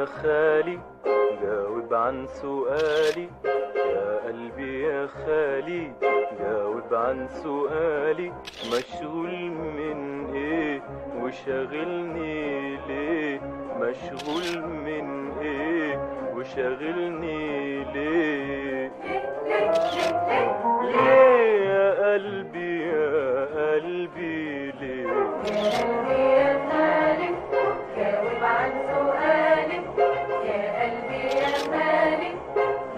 خالي جاوب عن سؤالي، يا قلبي يا خالي جاوب عن سؤالي، مشغول من ايه وشاغلني ليه، مشغول من ايه وشاغلني ليه، ليه يا قلبي يا قلبي ليه، يا خالي جاوب عن سؤالي، يا قلبي يا خالي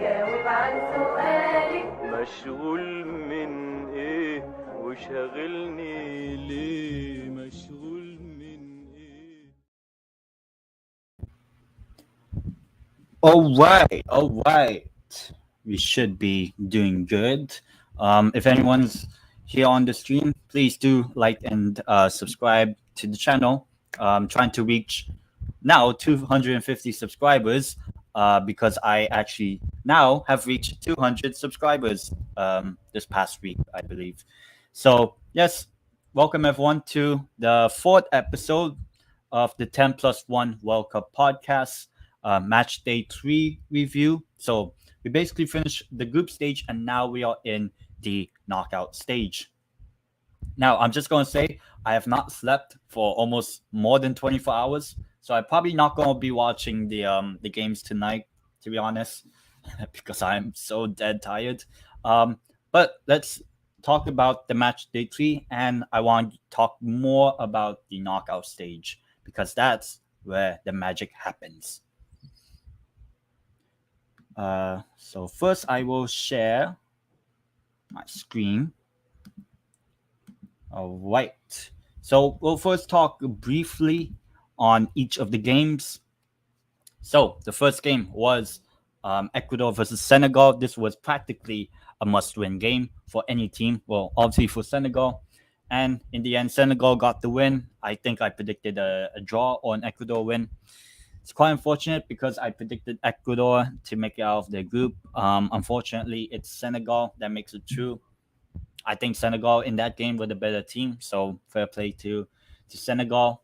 جاوب عن سؤالي، مشغول من ايه وشاغلني ليه، مشغول من ايه. All right. We should be doing good. If anyone's here on the stream, please do like and subscribe to the channel. Trying to reach now 250 subscribers because I actually now have reached 200 subscribers this past week, I believe. So, yes, welcome everyone to the fourth episode of the 10+1 World Cup Podcast. Match day 3 review. So we basically finished the group stage and now we are in the knockout stage. Now I'm just going to say I have not slept for almost more than 24 hours. So I'm probably not going to be watching the games tonight, to be honest, because I'm so dead tired. But let's talk about the match day 3, and I want to talk more about the knockout stage because that's where the magic happens. So first I will share my screen. All right. So we'll first talk briefly on each of the games. So the first game was Ecuador versus Senegal. This was practically a must-win game for any team. Well, obviously for Senegal. And in the end, Senegal got the win. I think I predicted a draw or an Ecuador win. It's quite unfortunate because I predicted Ecuador to make it out of their group. Unfortunately, it's Senegal that makes it through. I think Senegal in that game were the better team, so fair play to Senegal.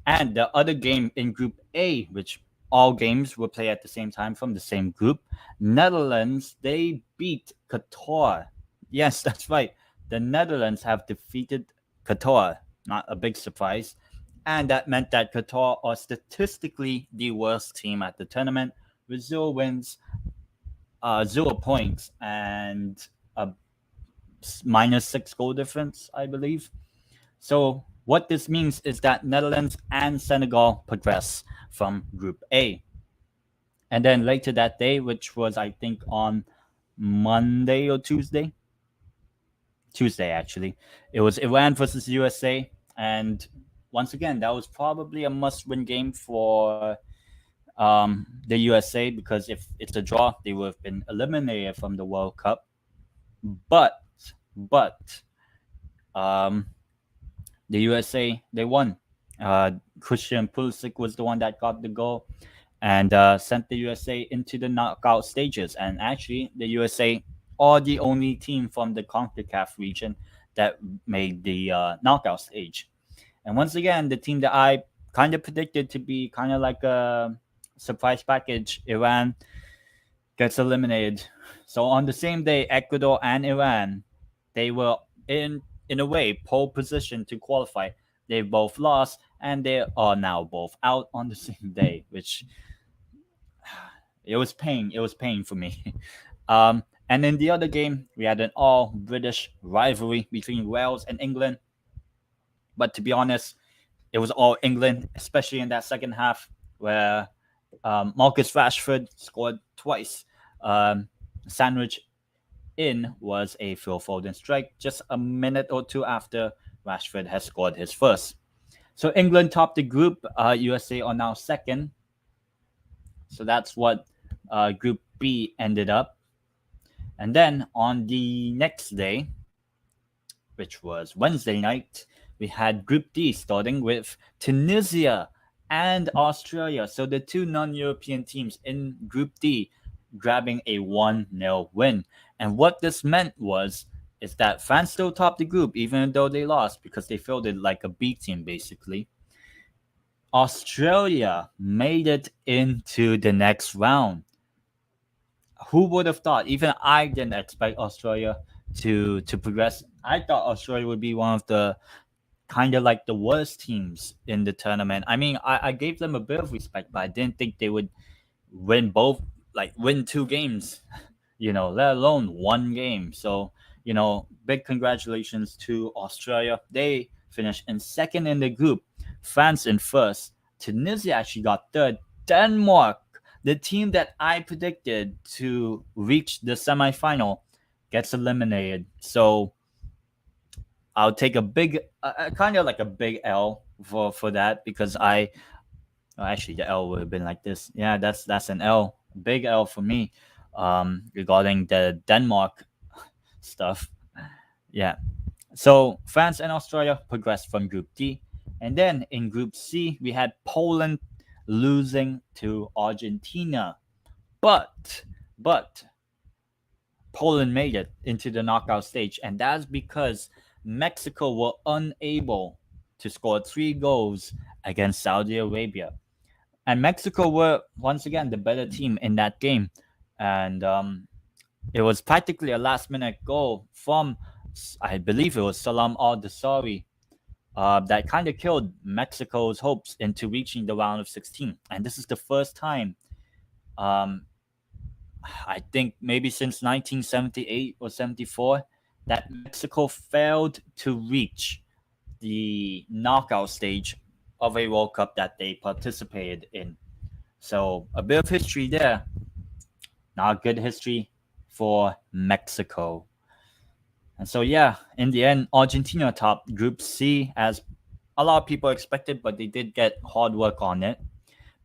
And the other game in Group A, which all games were played at the same time from the same group, Netherlands, they beat Qatar. Yes, that's right. The Netherlands have defeated Qatar. Not a big surprise. And that meant that Qatar are statistically the worst team at the tournament with 0 wins, 0 points, and a -6 goal difference, I believe. So what this means is that Netherlands and Senegal progress from Group A. And then later that day, which was, I think, on Monday or Tuesday, actually, it was Iran versus USA. And once again, that was probably a must-win game for the USA because if it's a draw, they would have been eliminated from the World Cup. But the USA, they won. Christian Pulisic was the one that got the goal and sent the USA into the knockout stages. And actually, the USA are the only team from the CONCACAF region that made the knockout stage. And once again, the team that I kind of predicted to be kind of like a surprise package, Iran, gets eliminated. So on the same day, Ecuador and Iran, they were in a way pole position to qualify. They both lost, and they are now both out on the same day, which it was pain. It was pain for me. And in the other game, we had an all-British rivalry between Wales and England. But to be honest, it was all England, especially in that second half where Marcus Rashford scored twice. Sandwich in was a Phil Foden strike just a minute or two after Rashford has scored his first. So England topped the group. USA are now second. So that's what Group B ended up. And then on the next day, which was Wednesday night, we had Group D starting with Tunisia and Australia. So the two non-European teams in Group D grabbing a 1-0 win. And what this meant is that France still topped the group, even though they lost, because they fielded like a B team, basically. Australia made it into the next round. Who would have thought? Even I didn't expect Australia to progress. I thought Australia would be one of the kind of like the worst teams in the tournament. I mean, I gave them a bit of respect, but I didn't think they would win both, like win two games, let alone one game. So, big congratulations to Australia. They finished in second in the group, France in first. Tunisia actually got third. Denmark, the team that I predicted to reach the semifinal, gets eliminated. So I'll take a big, kind of like a big L for that because actually the L would have been like this. Yeah, that's an L, big L for me, regarding the Denmark stuff. Yeah. So France and Australia progressed from Group D, and then in Group C we had Poland losing to Argentina, but Poland made it into the knockout stage, and that's because Mexico were unable to score 3 goals against Saudi Arabia. And Mexico were once again the better team in that game. And it was practically a last minute goal from, I believe it was Salam Al Dasari, that kind of killed Mexico's hopes into reaching the round of 16. And this is the first time, um, I think maybe since 1978 or 74, that Mexico failed to reach the knockout stage of a World Cup that they participated in. So a bit of history there. Not good history for Mexico. And so yeah, in the end, Argentina topped Group C as a lot of people expected, but they did get hard work on it.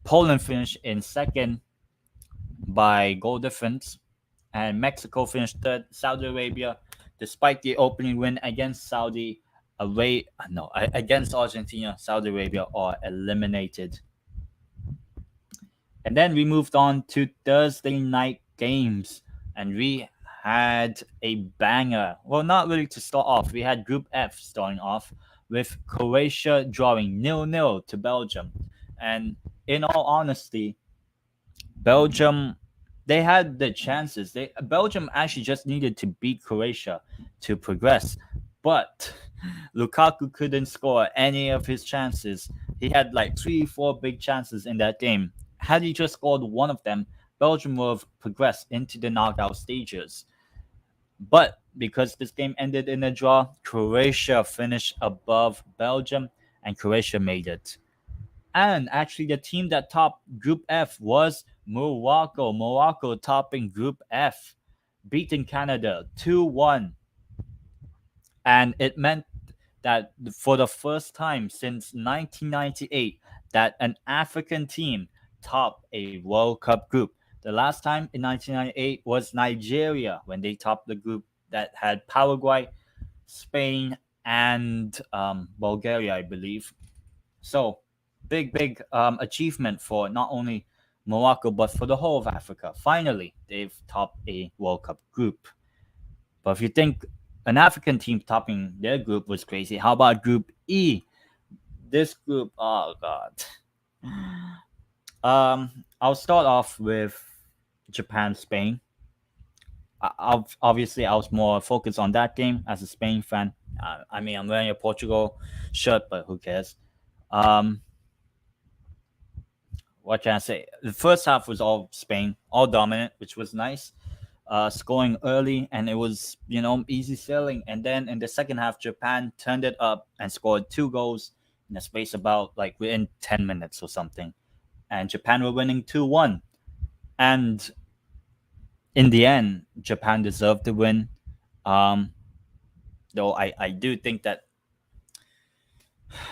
Poland finished in second by goal difference, and Mexico finished third. Saudi Arabia, despite the opening win against against Argentina, Saudi Arabia are eliminated. And then we moved on to Thursday night games, and we had a banger. Well, not really to start off. We had Group F starting off with Croatia drawing 0-0 to Belgium. And in all honesty, Belgium, they had the chances. Belgium actually just needed to beat Croatia to progress, but Lukaku couldn't score any of his chances. He had like 3, 4 big chances in that game. Had he just scored one of them, Belgium would have progressed into the knockout stages. But because this game ended in a draw, Croatia finished above Belgium, and Croatia made it. And actually, the team that topped Group F was Morocco. Morocco topping Group F, beating Canada 2-1. And it meant that for the first time since 1998, that an African team topped a World Cup group. The last time in 1998 was Nigeria when they topped the group that had Paraguay, Spain, and Bulgaria, I believe. So big achievement for not only Morocco but for the whole of Africa. Finally, they've topped a World Cup group. But if you think an African team topping their group was crazy, how about Group E? This group, oh god. I'll start off with Japan, Spain. Obviously, I was more focused on that game as a Spain fan. I mean, I'm wearing a Portugal shirt, but who cares? What can I say? The first half was all Spain, all dominant, which was nice. Scoring early, and it was easy sailing. And then in the second half, Japan turned it up and scored 2 goals in a space about like within 10 minutes or something. And Japan were winning 2-1. And in the end, Japan deserved the win. Though I do think that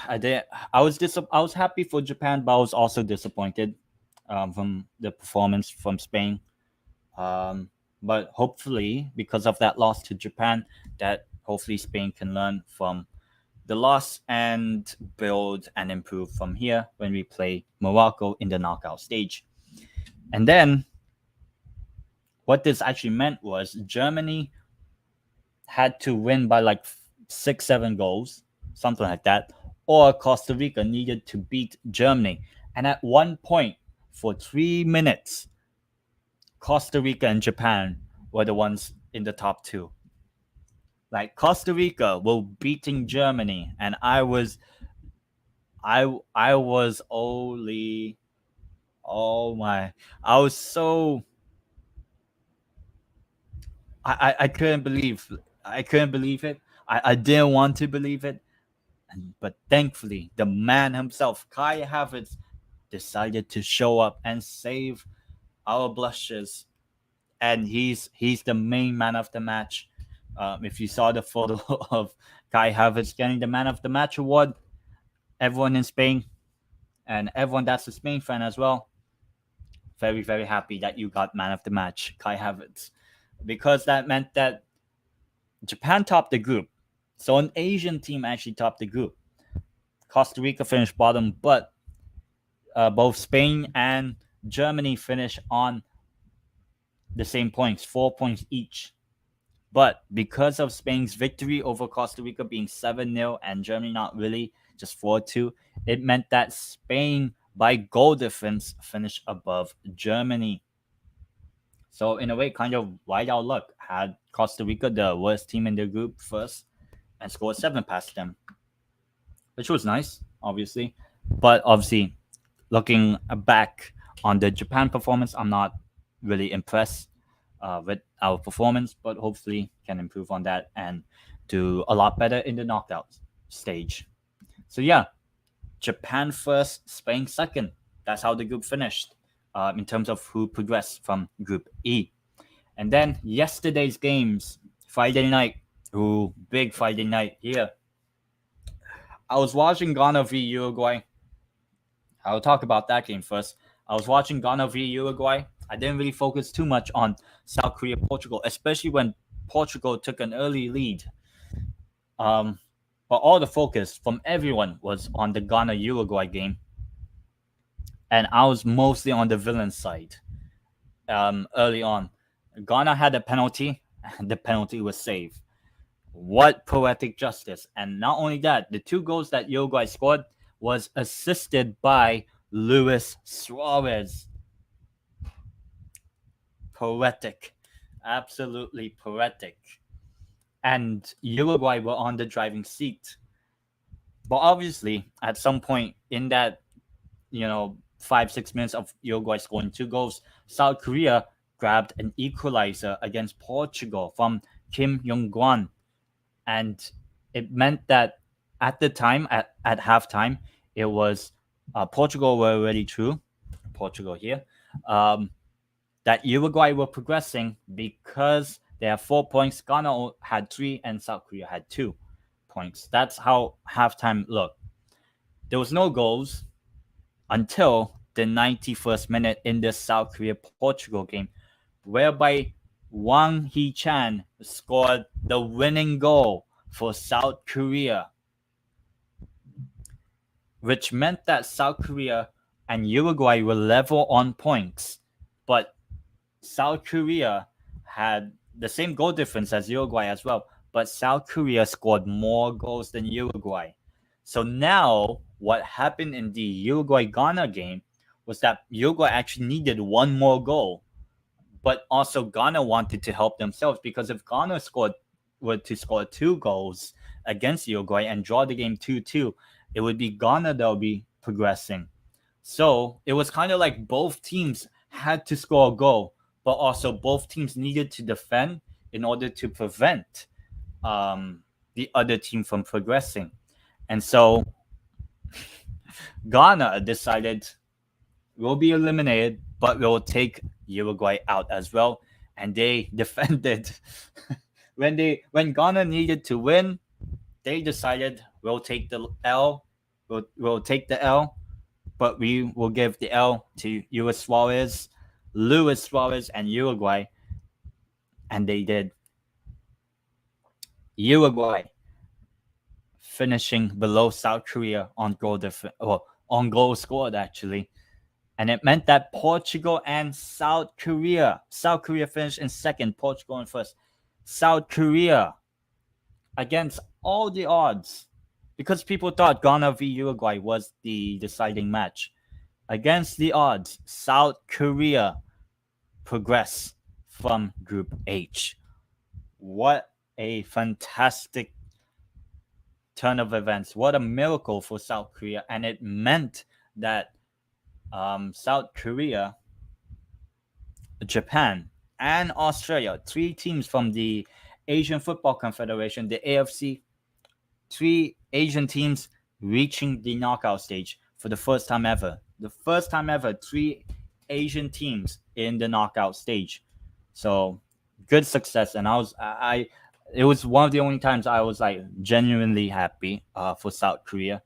I was happy for Japan, but I was also disappointed from the performance from Spain. But hopefully, because of that loss to Japan, that hopefully Spain can learn from the loss and build and improve from here when we play Morocco in the knockout stage. And then what this actually meant was Germany had to win by like 6, 7 goals, something like that, or Costa Rica needed to beat Germany. And at one point, for 3 minutes, Costa Rica and Japan were the ones in the top two. Like Costa Rica were beating Germany, and I was only, oh my, I was so, I couldn't believe it. I didn't want to believe it, but thankfully the man himself, Kai Havertz, decided to show up and save our blushes, and he's the main man of the match. If you saw the photo of Kai Havertz getting the man of the match award, everyone in Spain and everyone that's a Spain fan as well, very, very happy that you got man of the match, Kai Havertz, because that meant that Japan topped the group. So an Asian team actually topped the group. Costa Rica finished bottom, but both Spain and Germany finished on the same points, 4 points each. But because of Spain's victory over Costa Rica being 7-0 and Germany not really, just 4-2, it meant that Spain, by goal difference, finished above Germany. So in a way, kind of right out luck. Had Costa Rica, the worst team in their group, first and scored 7 past them, which was nice, obviously. But obviously, looking back on the Japan performance, I'm not really impressed with our performance, but hopefully can improve on that and do a lot better in the knockout stage. So yeah, Japan first, Spain second. That's how the group finished in terms of who progressed from Group E. And then yesterday's games, Friday night. Ooh, big Friday night here. I was watching Ghana v Uruguay. I'll talk about that game first. I was watching Ghana v Uruguay. I didn't really focus too much on South Korea, Portugal, especially when Portugal took an early lead. But all the focus from everyone was on the Ghana-Uruguay game. And I was mostly on the villain side early on. Ghana had a penalty, and the penalty was saved. What poetic justice. And not only that, the 2 goals that Uruguay scored was assisted by Luis Suarez. Poetic. Absolutely poetic. And Uruguay were on the driving seat. But obviously, at some point in that, 5-6 minutes of Uruguay scoring 2 goals, South Korea grabbed an equalizer against Portugal from Kim Yong-guan. And it meant that at the time, at halftime, it was Portugal were already through. Portugal here. That Uruguay were progressing because they have 4 points. Ghana had 3 and South Korea had 2 points. That's how halftime looked. There was no goals until the 91st minute in the South Korea-Portugal game, whereby Wang Hee-chan scored the winning goal for South Korea, which meant that South Korea and Uruguay were level on points, but South Korea had the same goal difference as Uruguay as well, but South Korea scored more goals than Uruguay. So now what happened in the Uruguay-Ghana game was that Uruguay actually needed 1 more goal, but also Ghana wanted to help themselves, because if Ghana were to score 2 goals against Uruguay and draw the game 2-2, it would be Ghana that would be progressing. So it was kind of like both teams had to score a goal, but also both teams needed to defend in order to prevent the other team from progressing. And so Ghana decided we'll be eliminated, but we'll take Uruguay out as well. And they defended. when Ghana needed to win, they decided we'll take the L. We'll take the L, but we will give the L to Luis Suarez and Uruguay. And they did. Uruguay finishing below South Korea on goal scored actually. And it meant that Portugal and South Korea finished in second, Portugal in first. South Korea, against all the odds, because people thought Ghana v Uruguay was the deciding match. Against the odds, South Korea progressed from Group H. What a fantastic turn of events. What a miracle for South Korea. And it meant that South Korea, Japan, and Australia, 3 teams from the Asian Football Confederation, the AFC, 3 Asian teams reaching the knockout stage for the first time ever. The first time ever, 3 Asian teams in the knockout stage. So good success, and it was one of the only times I was like genuinely happy for South Korea.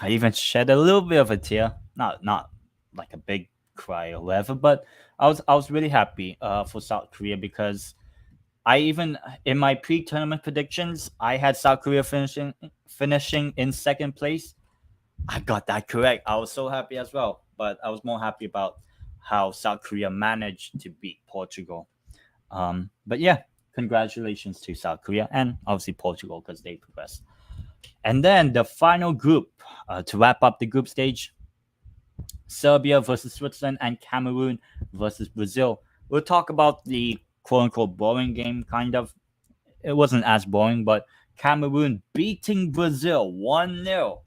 I even shed a little bit of a tear, not like a big cry or whatever, but I was really happy for South Korea, because I even in my pre-tournament predictions I had South Korea finishing in second place. I got that correct. I was so happy as well, but I was more happy about how South Korea managed to beat Portugal. But yeah, congratulations to South Korea and obviously Portugal, because they progressed. And then the final group to wrap up the group stage: Serbia versus Switzerland and Cameroon versus Brazil. We'll talk about the quote-unquote boring game, kind of. It wasn't as boring, but Cameroon beating Brazil 1-0.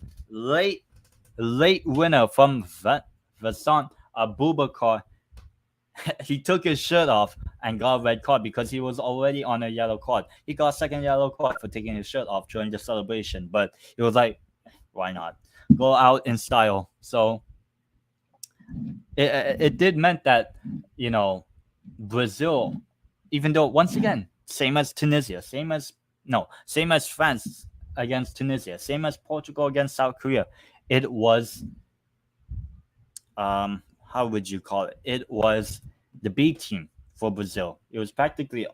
Late winner from Vincent Abubakar. He took his shirt off and got a red card because he was already on a yellow card. He got a second yellow card for taking his shirt off during the celebration, but he was like, why not? Go out in style. So it did meant that, Brazil, even though, once again, same as Tunisia, same as France against Tunisia, same as Portugal against South Korea, it was, how would you call it? It was the B team for Brazil. It was practically,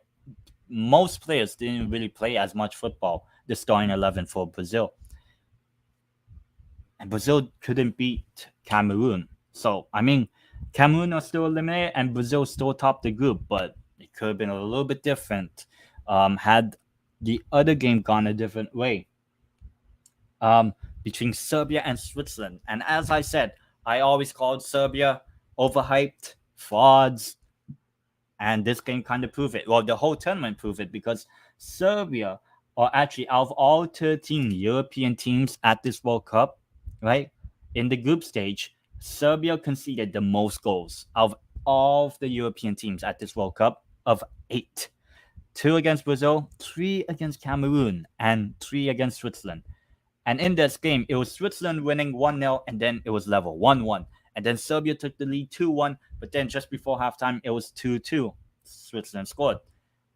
most players didn't really play as much football, the starting 11 for Brazil. And Brazil couldn't beat Cameroon. So, I mean, Cameroon was still eliminated and Brazil still topped the group, but it could have been a little bit different had the other game gone a different way. Between Serbia and Switzerland. And as I said, I always called Serbia overhyped, frauds, and this game kind of proved it. Well, the whole tournament proved it, because Serbia, or actually out of all 13 European teams at this World Cup, right, in the group stage, Serbia conceded the most goals of all of the European teams at this World Cup, of 8. 2 against Brazil, 3 against Cameroon, and 3 against Switzerland. And in this game, it was Switzerland winning 1-0, and then it was level 1-1. And then Serbia took the lead 2-1, but then just before halftime, it was 2-2. Switzerland scored.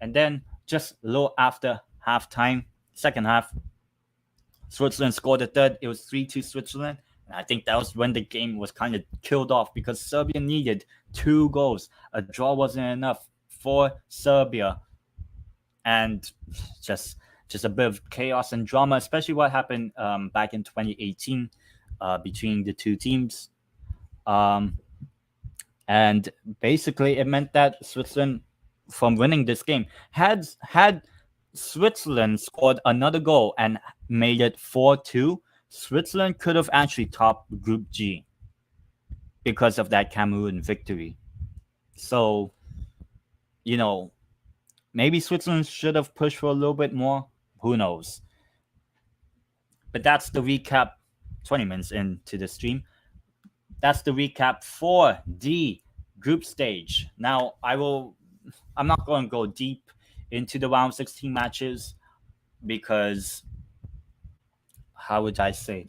And then just a little after halftime, second half, Switzerland scored a third. It was 3-2 Switzerland. And I think that was when the game was kind of killed off, because Serbia needed 2 goals. A draw wasn't enough for Serbia. And just a bit of chaos and drama, especially what happened back in 2018 between the 2 teams. And basically it meant that Switzerland, from winning this game, had Switzerland scored another goal and made it 4-2, Switzerland could have actually topped Group G because of that Cameroon victory. So, maybe Switzerland should have pushed for a little bit more. Who knows? But that's the recap. 20 minutes into the stream. That's the recap for the group stage. Now, I'm not going to go deep into the round 16 matches, because, how would I say?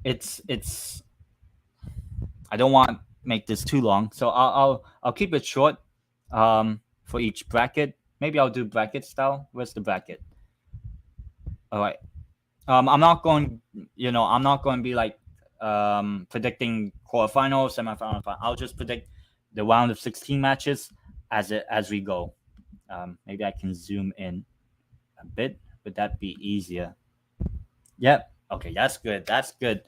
It's I don't want to make this too long, so I'll keep it short for each bracket. Maybe I'll do bracket style. Where's the bracket? All right. I'm not going to be like predicting quarterfinals, semifinal, final. I'll just predict the round of 16 matches as we go. Maybe I can zoom in a bit. Would that be easier? Yep. Okay, that's good.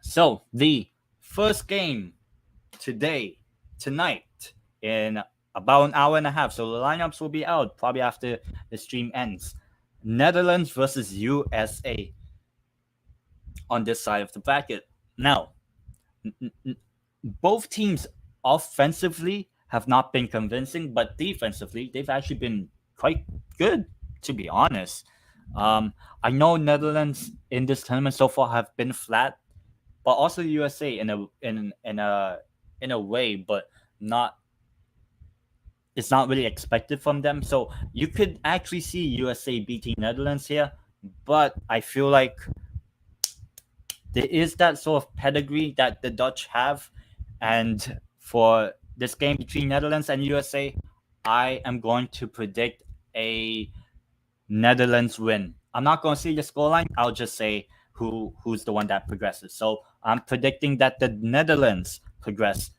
So the first game tonight, in about an hour and a half. So the lineups will be out probably after the stream ends. Netherlands versus USA on this side of the bracket. Now, both teams offensively have not been convincing, but defensively they've actually been quite good, to be honest. I know Netherlands in this tournament so far have been flat, but also USA in a way, but not. It's not really expected from them. So you could actually see USA beating Netherlands here, but I feel like there is that sort of pedigree that the Dutch have, and for this game between Netherlands and USA, I am going to predict a Netherlands win. I'm not going to say the scoreline. I'll just say who's the one that progresses. So I'm predicting that the Netherlands progress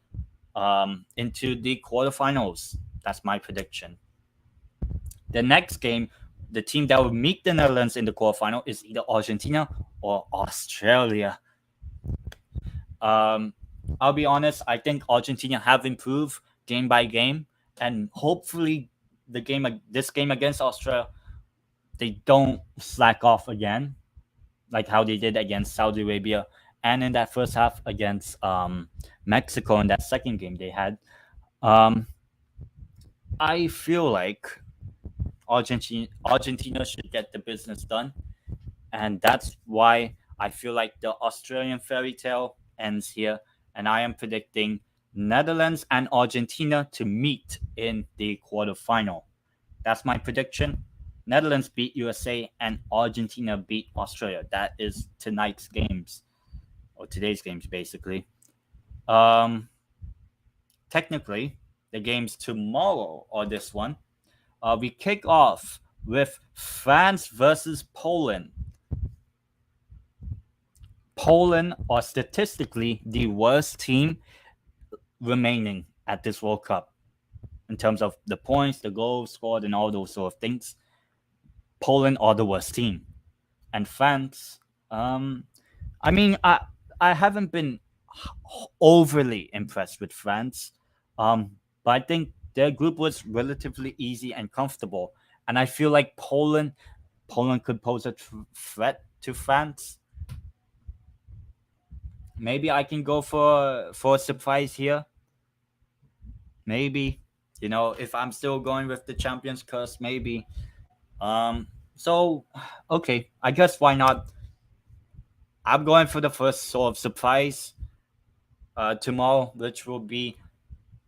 into the quarterfinals. That's my prediction. The next game, the team that will meet the Netherlands in the quarterfinal is either Argentina or Australia. I'll be honest. I think Argentina have improved game by game, and hopefully, this game against Australia, they don't slack off again, like how they did against Saudi Arabia, and in that first half against Mexico in that second game they had. I feel like Argentina should get the business done, and that's why I feel like the Australian fairy tale ends here, and I am predicting Netherlands and Argentina to meet in the quarterfinal. That's my prediction. Netherlands beat USA and Argentina beat Australia. That is tonight's games, or today's games, basically. Technically, the games tomorrow or this one. We kick off with France versus Poland. Poland are statistically the worst team remaining at this World Cup in terms of the points, the goals scored, and all those sort of things. Poland are the worst team, and France. I mean, I haven't been overly impressed with France, but I think their group was relatively easy and comfortable, and I feel like Poland could pose a threat to France. Maybe I can go for a surprise here. Maybe, if I'm still going with the Champions curse, maybe. So okay, I guess why not? I'm going for the first sort of surprise tomorrow, which will be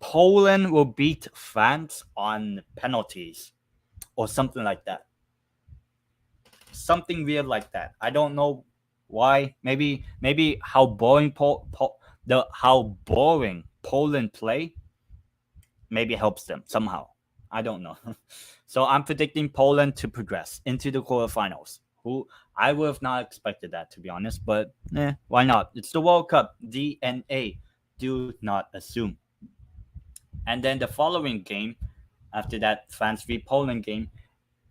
Poland will beat France on penalties or something like that. Something weird like that. I don't know why. Maybe how boring how boring Poland play maybe helps them somehow. I don't know. So I'm predicting Poland to progress into the quarterfinals. Who I would have not expected that, to be honest, but why not? It's the World Cup. DNA. Do not assume. And then the following game, after that France v Poland game,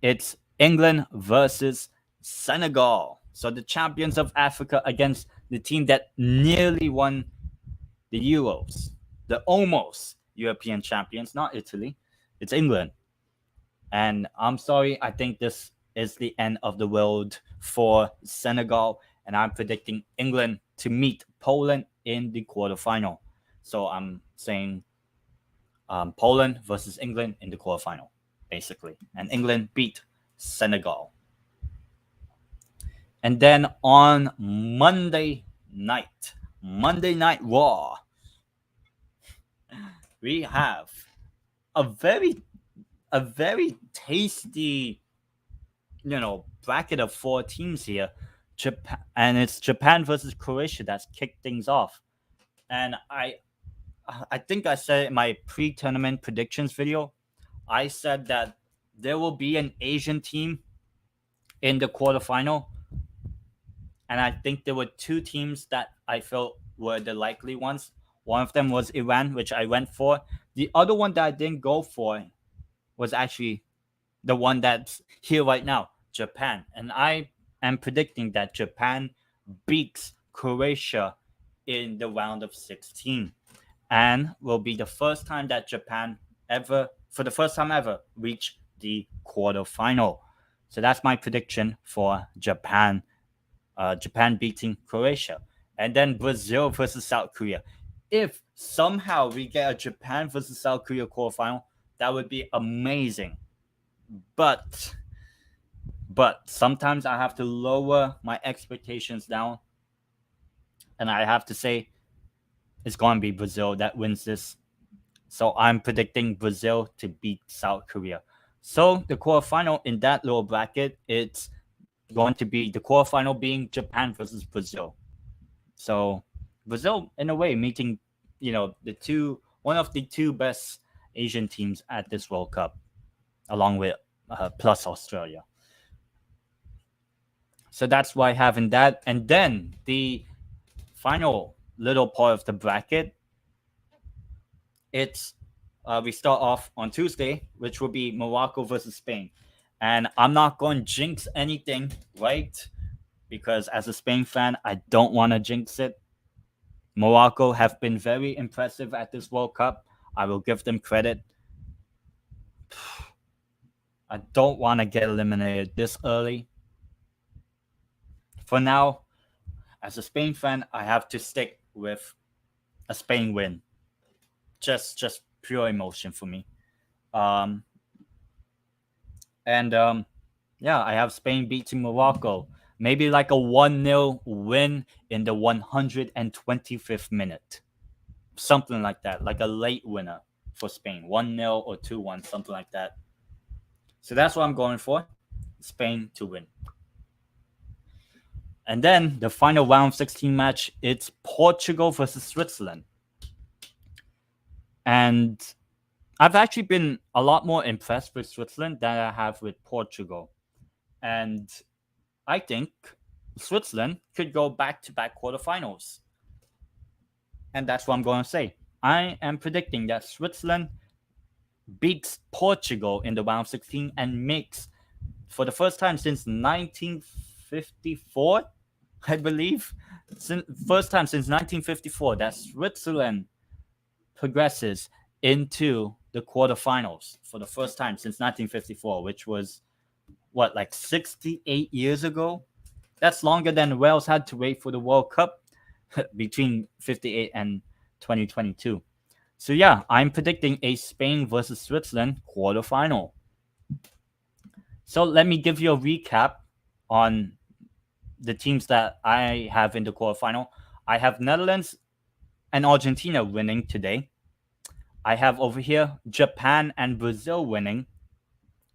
it's England versus Senegal. So the champions of Africa against the team that nearly won the Euros, the almost European champions, not Italy. It's England. And I'm sorry, I think this is the end of the world for Senegal, and I'm predicting England to meet Poland in the quarterfinal. So I'm saying Poland versus England in the quarterfinal, basically. And England beat Senegal. And then on Monday Night Raw, we have a very tasty, bracket of 4 teams here. Japan, and it's Japan versus Croatia that's kicked things off. And I think I said in my pre-tournament predictions video, I said that there will be an Asian team in the quarterfinal. And I think there were 2 teams that I felt were the likely ones. One of them was Iran, which I went for. The other one that I didn't go for was actually the one that's here right now, Japan. And I am predicting that Japan beats Croatia in the round of 16. And will be the first time that Japan for the first time ever, reach the quarterfinal. So that's my prediction for Japan. Japan beating Croatia. And then Brazil versus South Korea. If somehow we get a Japan versus South Korea quarterfinal, that would be amazing. But sometimes I have to lower my expectations down. And I have to say it's going to be Brazil that wins this. So I'm predicting Brazil to beat South Korea. So the quarterfinal in that little bracket, it's going to be the quarterfinal being Japan versus Brazil. So Brazil, in a way, meeting, one of the two best Asian teams at this World Cup, along with plus Australia. So that's why having that. And then the final little part of the bracket, it's we start off on Tuesday, which will be Morocco versus Spain. And I'm not going to jinx anything, right? Because as a Spain fan, I don't want to jinx it. Morocco have been very impressive at this World Cup. I will give them credit. I don't want to get eliminated this early. For now, as a Spain fan, I have to stick with a Spain win. Just pure emotion for me. I have Spain beating Morocco. Maybe like a 1-0 win in the 125th minute. Something like that. Like a late winner for Spain. 1-0 or 2-1, something like that. So that's what I'm going for. Spain to win. And then the final round 16 match, it's Portugal versus Switzerland. And I've actually been a lot more impressed with Switzerland than I have with Portugal. And I think Switzerland could go back-to-back quarterfinals. And that's what I'm going to say. I am predicting that Switzerland beats Portugal in the round 16 and makes, for the first time since 1954, I believe, first time since 1954 that Switzerland progresses into the quarterfinals for the first time since 1954, which was, 68 years ago? That's longer than Wales had to wait for the World Cup between 58 and 2022. So yeah, I'm predicting a Spain versus Switzerland quarterfinal. So let me give you a recap on the teams that I have in the quarterfinal. I have Netherlands and Argentina winning today. I have over here Japan and Brazil winning.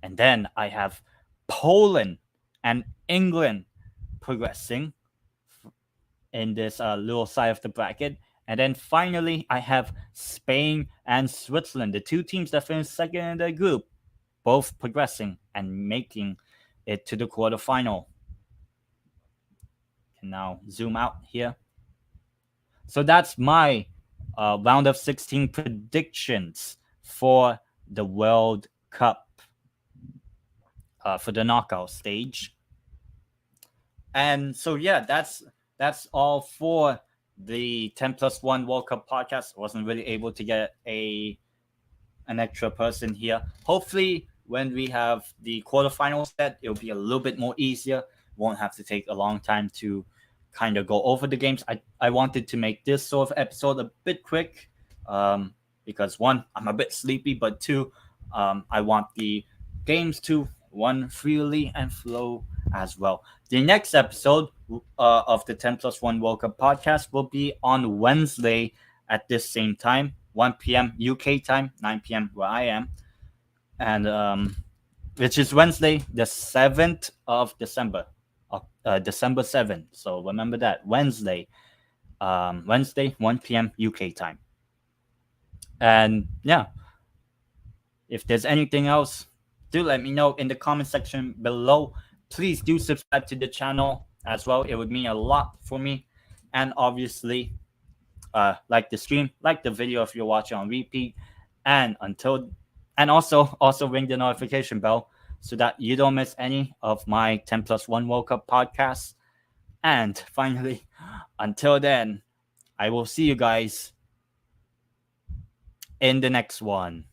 And then I have Poland and England progressing in this little side of the bracket. And then finally, I have Spain and Switzerland, the two teams that finished second in their group, both progressing and making it to the quarterfinal. Can now zoom out here. So that's my round of 16 predictions for the World Cup, for the knockout stage. And so yeah, that's all for the 10+1 World Cup podcast. I wasn't really able to get an extra person here. Hopefully when we have the quarterfinals set, it'll be a little bit more easier. Won't have to take a long time to kind of go over the games. I wanted to make this sort of episode a bit quick because one, I'm a bit sleepy, but two, I want the games to run freely and flow as well. The next episode of the 10+1 World Cup podcast will be on Wednesday at this same time, 1 p.m. UK time, 9 p.m. where I am, and which is Wednesday, the 7th of December, December 7th. So remember that, Wednesday, 1 p.m. UK time. And yeah, if there's anything else, do let me know in the comment section below. Please do subscribe to the channel as well. It would mean a lot for me. And obviously, like the stream, like the video if you're watching on repeat. And also ring the notification bell so that you don't miss any of my 10+1 World Cup podcasts. And finally, until then, I will see you guys in the next one.